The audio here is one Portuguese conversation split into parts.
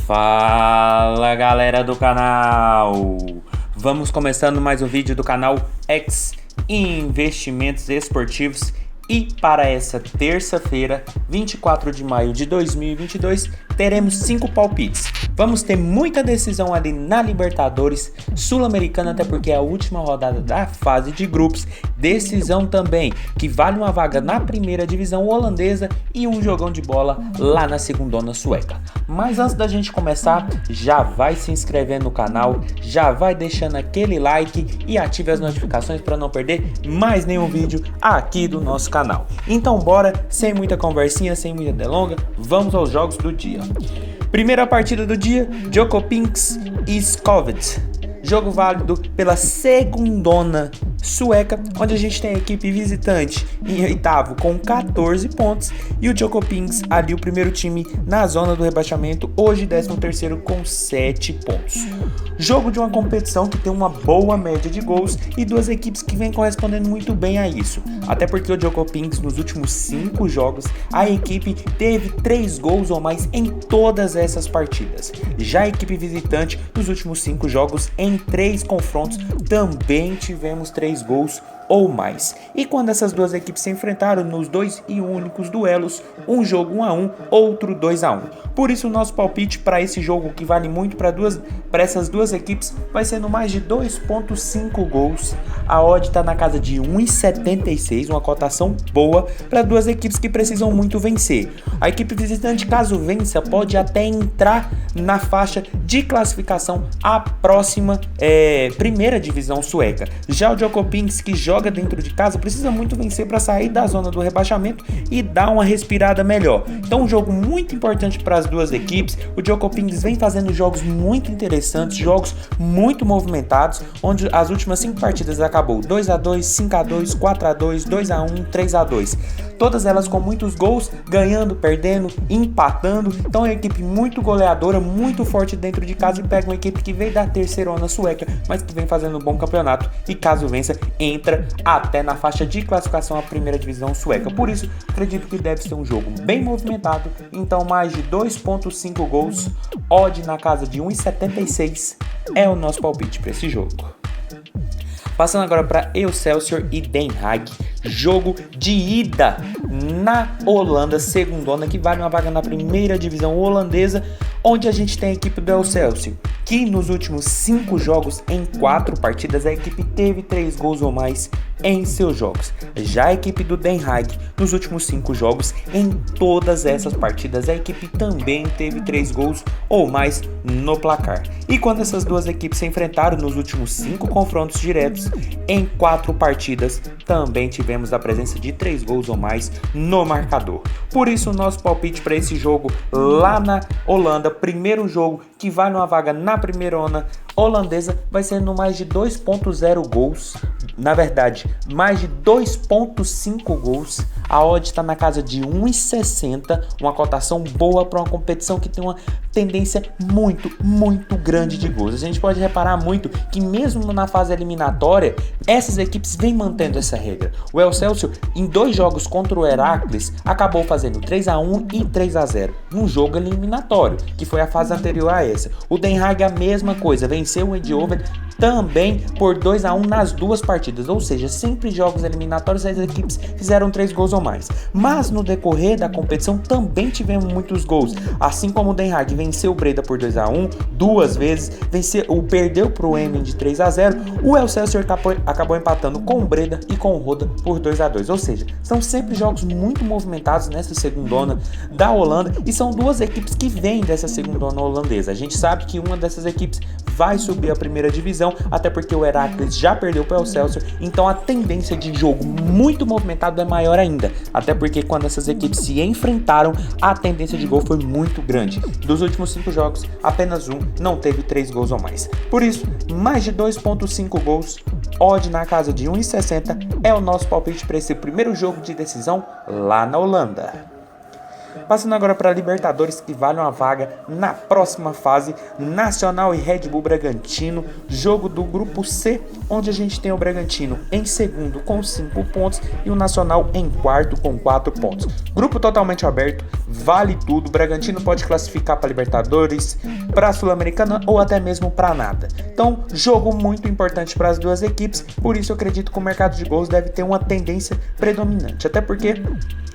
Fala galera do canal, vamos começando mais um vídeo do canal X Investimentos Esportivos. E para essa terça-feira, 24 de maio de 2022, teremos 5 palpites. Vamos ter muita decisão ali na Libertadores, Sul-Americana, até porque é a última rodada da fase de grupos. Decisão também, que vale uma vaga na primeira divisão holandesa e um jogão de bola lá na segundona sueca. Mas antes da gente começar, já vai se inscrevendo no canal, já vai deixando aquele like e ative as notificações para não perder mais nenhum vídeo aqui do nosso canal. Então bora, sem muita conversinha, sem muita delonga, vamos aos jogos do dia. Primeira partida do dia, Jokopinks e Skovets. Jogo válido pela segundona sueca, onde a gente tem a equipe visitante em oitavo com 14 pontos e o Jokopinks ali o primeiro time na zona do rebaixamento, hoje 13º com 7 pontos. Jogo de uma competição que tem uma boa média de gols e duas equipes que vêm correspondendo muito bem a isso. Até porque o Jokopinks nos últimos 5 jogos, a equipe teve 3 gols ou mais em todas essas partidas. Já a equipe visitante nos últimos 5 jogos, em 3 confrontos, também tivemos 3 gols ou mais. E quando essas duas equipes se enfrentaram nos 2 e únicos duelos, um jogo 1-1, outro 2-1. Por isso o nosso palpite para esse jogo, que vale muito para essas duas equipes, vai ser no mais de 2.5 gols. A odd está na casa de 1,76, uma cotação boa para duas equipes que precisam muito vencer. A equipe visitante, caso vença, pode até entrar na faixa de classificação à próxima primeira divisão sueca. Já o Jokopinks, que joga dentro de casa, precisa muito vencer para sair da zona do rebaixamento e dar uma respirada melhor. Então um jogo muito importante para as duas equipes. O Jokopinks vem fazendo jogos muito interessantes, jogos muito movimentados, onde as últimas 5 partidas acabou 2-2, 5-2, 4-2, 2-1, 3-2. Todas elas com muitos gols, ganhando, perdendo, empatando. Então é uma equipe muito goleadora, muito forte dentro de casa, e pega uma equipe que veio da terceirona sueca, mas que vem fazendo um bom campeonato e caso vença, entra até na faixa de classificação à primeira divisão sueca. Por isso, acredito que deve ser um jogo bem movimentado. Então mais de 2.5 gols, odd na casa de 1,76 é o nosso palpite para esse jogo. Passando agora para Excelsior e Den Haag, jogo de ida na Holanda, segundona, que vale uma vaga na primeira divisão holandesa, onde a gente tem a equipe do Excelsior, que nos últimos 5 jogos, em 4 partidas, a equipe teve 3 gols ou mais em seus jogos. Já a equipe do Den Haag, nos últimos 5 jogos, em todas essas partidas, a equipe também teve 3 gols ou mais no placar. E quando essas duas equipes se enfrentaram nos últimos 5 confrontos diretos, em 4 partidas, também tivemos a presença de 3 gols ou mais no marcador. Por isso o nosso palpite para esse jogo lá na Holanda, primeiro jogo que vale uma vaga na primeirona holandesa, vai ser no mais de 2.0 gols. Na verdade, mais de 2.5 gols. A odd está na casa de 1,60, uma cotação boa para uma competição que tem uma tendência muito grande de gols. A gente pode reparar muito que mesmo na fase eliminatória, essas equipes vêm mantendo essa regra. O Excelsior, em 2 jogos contra o Heracles, acabou fazendo 3-1 e 3-0 num jogo eliminatório, que foi a fase anterior a essa. O Den Haag a mesma coisa, venceu o Eindhoven também por 2-1 nas 2 partidas, ou seja, sempre jogos eliminatórios as equipes fizeram 3 gols ou mais. Mas no decorrer da competição também tivemos muitos gols, assim como o Den Haag venceu o Breda por 2-1 2 vezes, perdeu para o Emmen de 3-0, o Excelsior acabou empatando com o Breda e com o Roda por 2-2, ou seja, são sempre jogos muito movimentados nessa segundona da Holanda, e são duas equipes que vêm dessa segundona holandesa. A gente sabe que uma dessas equipes vai subir a primeira divisão, até porque o Heracles já perdeu para o Excelsior, então a tendência de jogo muito movimentado é maior ainda, até porque quando essas equipes se enfrentaram, a tendência de gol foi muito grande. Dos últimos 5 jogos, apenas um não teve 3 gols ou mais. Por isso, mais de 2.5 gols, odd na casa de 1,60 é o nosso palpite para esse primeiro jogo de decisão lá na Holanda. Passando agora para a Libertadores, que vale uma vaga na próxima fase, Nacional e Red Bull Bragantino, jogo do grupo C, onde a gente tem o Bragantino em segundo com 5 pontos e o Nacional em quarto com 4 pontos. Grupo totalmente aberto, vale tudo, o Bragantino pode classificar para Libertadores, para a Sul-Americana ou até mesmo para nada. Então, jogo muito importante para as duas equipes, por isso eu acredito que o mercado de gols deve ter uma tendência predominante, até porque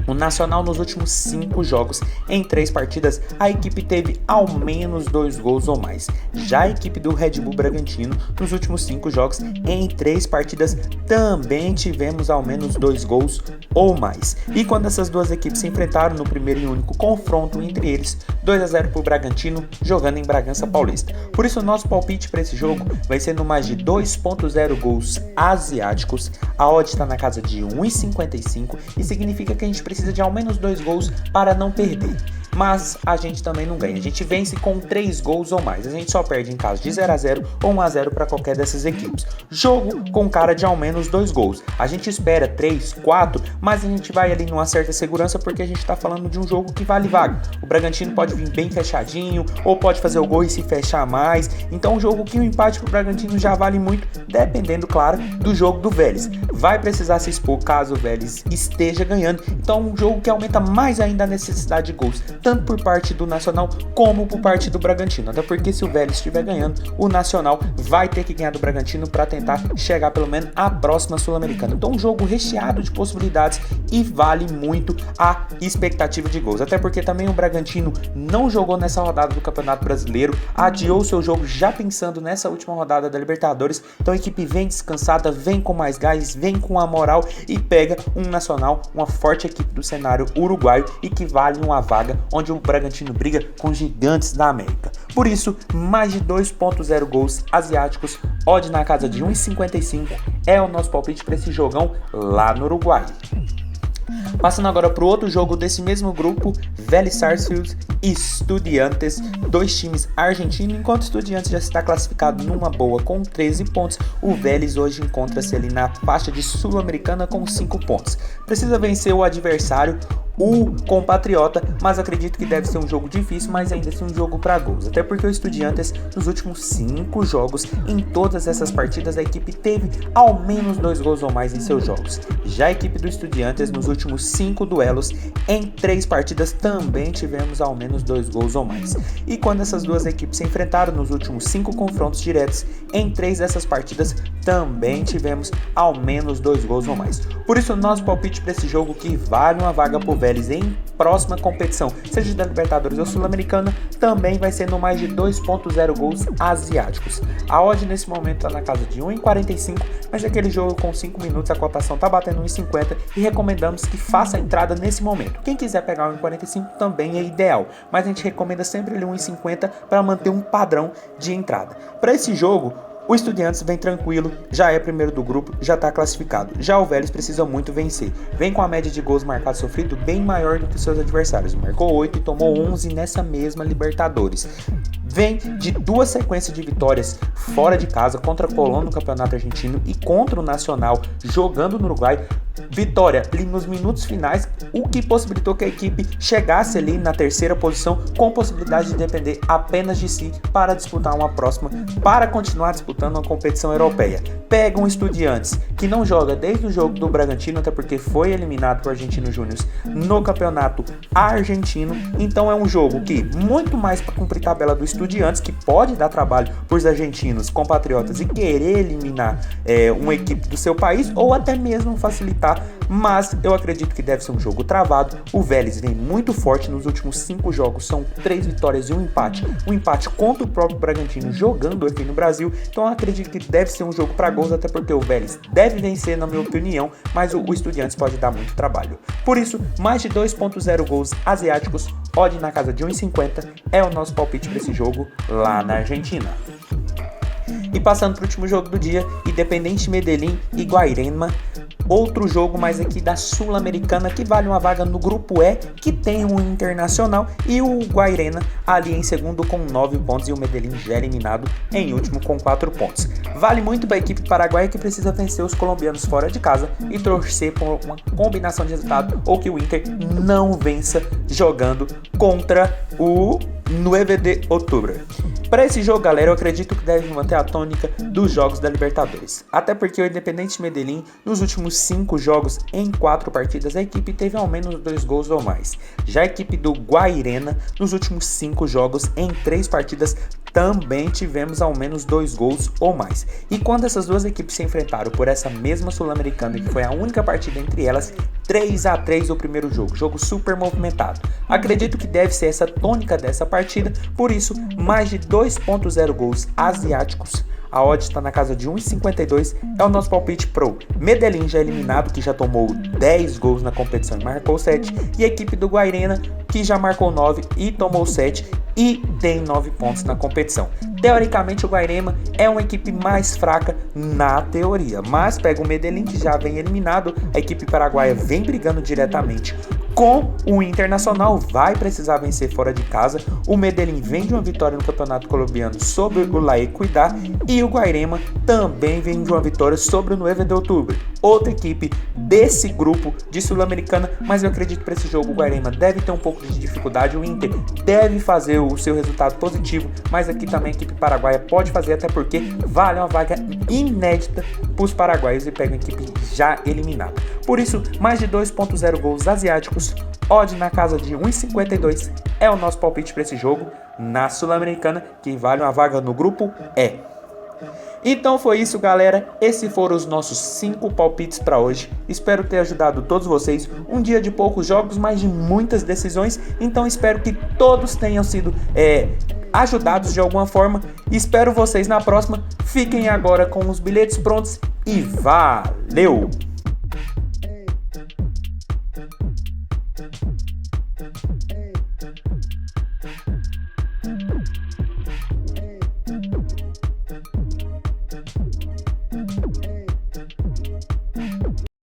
o Nacional nos últimos 5 jogos, em 3 partidas, a equipe teve ao menos 2 gols ou mais. Já a equipe do Red Bull Bragantino, nos últimos 5 jogos, em 3 partidas, também tivemos ao menos 2 gols ou mais. E quando essas duas equipes se enfrentaram no primeiro e único confronto entre eles, 2-0 para o Bragantino, jogando em Bragança Paulista. Por isso o nosso palpite para esse jogo vai ser no mais de 2.0 gols asiáticos. A odd está na casa de 1,55 e significa que a gente precisa de ao menos 2 gols para não perder. Mas a gente também não ganha, a gente vence com 3 gols ou mais, a gente só perde em caso de 0-0 ou 1-0 para qualquer dessas equipes. Jogo com cara de ao menos 2 gols, a gente espera 3, 4, mas a gente vai ali numa certa segurança porque a gente está falando de um jogo que vale vaga. O Bragantino pode vir bem fechadinho ou pode fazer o gol e se fechar mais, então um jogo que o empate para o Bragantino já vale muito, dependendo, claro, do jogo do Vélez. Vai precisar se expor caso o Vélez esteja ganhando, então um jogo que aumenta mais ainda a necessidade de gols, tanto por parte do Nacional como por parte do Bragantino, até porque se o Vélez estiver ganhando, o Nacional vai ter que ganhar do Bragantino para tentar chegar pelo menos à próxima Sul-Americana. Então um jogo recheado de possibilidades e vale muito a expectativa de gols, até porque também o Bragantino não jogou nessa rodada do Campeonato Brasileiro, adiou seu jogo já pensando nessa última rodada da Libertadores, então a equipe vem descansada, vem com mais gás, vem com a moral e pega um Nacional, uma forte equipe do cenário uruguaio e que vale uma vaga onde o Bragantino briga com gigantes da América. Por isso, mais de 2.0 gols asiáticos, odd na casa de 1,55 é o nosso palpite para esse jogão lá no Uruguai. Passando agora para o outro jogo desse mesmo grupo, Vélez Sarsfield e Estudiantes, dois times argentinos. Enquanto o Estudiantes já está classificado numa boa com 13 pontos, o Vélez hoje encontra-se ali na faixa de Sul-Americana com 5 pontos. Precisa vencer o adversário, o compatriota, mas acredito que deve ser um jogo difícil, mas ainda assim um jogo para gols, até porque o Estudiantes nos últimos 5 jogos, em todas essas partidas, a equipe teve ao menos 2 gols ou mais em seus jogos. Já a equipe do Estudiantes nos últimos 5 duelos, em 3 partidas também tivemos ao menos 2 gols ou mais. E quando essas duas equipes se enfrentaram nos últimos 5 confrontos diretos, em 3 dessas partidas também tivemos ao menos 2 gols ou mais. Por isso o nosso palpite para esse jogo, que vale uma vaga pro Vélez em próxima competição, seja da Libertadores ou Sul-Americana, também vai ser no mais de 2.0 gols asiáticos. A odd nesse momento está na casa de 1,45, mas aquele jogo com 5 minutos a cotação está batendo 1,50 e recomendamos que faça a entrada nesse momento. Quem quiser pegar 1,45 também é ideal, mas a gente recomenda sempre ali 1,50 para manter um padrão de entrada. Para esse jogo, o Estudiantes vem tranquilo, já é primeiro do grupo, já está classificado. Já o Vélez precisa muito vencer. Vem com a média de gols marcados sofrido bem maior do que seus adversários. Marcou 8 e tomou 11 nessa mesma Libertadores. Vem de 2 sequências de vitórias fora de casa contra a Colón no Campeonato Argentino e contra o Nacional jogando no Uruguai. Vitória ali nos minutos finais, o que possibilitou que a equipe chegasse ali na terceira posição, com possibilidade de depender apenas de si para disputar uma próxima, para continuar disputando uma competição europeia. Pega um Estudiantes que não joga desde o jogo do Bragantino, até porque foi eliminado por Argentinos Júniors no Campeonato Argentino. Então é um jogo que, muito mais para cumprir tabela do Estudiantes, que pode dar trabalho para os argentinos compatriotas e querer eliminar uma equipe do seu país, ou até mesmo facilitar, mas eu acredito que deve ser um jogo travado. O Vélez vem muito forte nos últimos 5 jogos, são 3 vitórias e um empate contra o próprio Bragantino jogando aqui no Brasil, então eu acredito que deve ser um jogo para gols, até porque o Vélez deve vencer na minha opinião, mas o Estudiantes pode dar muito trabalho. Por isso, mais de 2.0 gols asiáticos, odd na casa de 1,50 é o nosso palpite para esse jogo lá na Argentina. E passando para o último jogo do dia, Independiente Medellín e Guairema, outro jogo mais aqui da Sul-Americana que vale uma vaga no grupo E, que tem o Internacional e o Guairena ali em segundo com 9 pontos e o Medellín já eliminado em último com 4 pontos. Vale muito para a equipe paraguaia que precisa vencer os colombianos fora de casa e torcer por uma combinação de resultado ou que o Inter não vença jogando contra o 9 de outubro. Para esse jogo, galera, eu acredito que deve manter a tônica dos jogos da Libertadores. Até porque o Independiente Medellín, nos últimos 5 jogos em 4 partidas, a equipe teve ao menos 2 gols ou mais. Já a equipe do Guairena, nos últimos 5 jogos em 3 partidas, também tivemos ao menos 2 gols ou mais. E quando essas duas equipes se enfrentaram por essa mesma Sul-Americana, que foi a única partida entre elas, 3-3 o primeiro jogo super movimentado. Acredito que deve ser essa tônica dessa partida, por isso, mais de 2.0 gols asiáticos. A odd está na casa de 1,52, é o nosso palpite pro Medellín já eliminado, que já tomou 10 gols na competição e marcou 7, e a equipe do Guairena, que já marcou 9 e tomou 7 e tem 9 pontos na competição. Teoricamente o Guairema é uma equipe mais fraca na teoria, mas pega o Medellín, que já vem eliminado, a equipe paraguaia vem brigando diretamente com o Internacional, vai precisar vencer fora de casa. O Medellín vem de uma vitória no Campeonato Colombiano sobre o La Equidad e o Guairema também vem de uma vitória sobre o 9 de outubro, outra equipe desse grupo de Sul-Americana, mas eu acredito que para esse jogo o Guairema deve ter um pouco de dificuldade, o Inter deve fazer o seu resultado positivo, mas aqui também a equipe paraguaia pode fazer, até porque vale uma vaga inédita para os paraguaios e pega uma equipe já eliminada. Por isso, mais de 2.0 gols asiáticos, odd na casa de 1,52 é o nosso palpite para esse jogo na Sul-Americana, que vale uma vaga no grupo E. Então foi isso, galera, esses foram os nossos 5 palpites para hoje. Espero ter ajudado todos vocês. Um dia de poucos jogos, mas de muitas decisões, então espero que todos tenham sido ajudados de alguma forma. Espero vocês na próxima. Fiquem agora com os bilhetes prontos e valeu!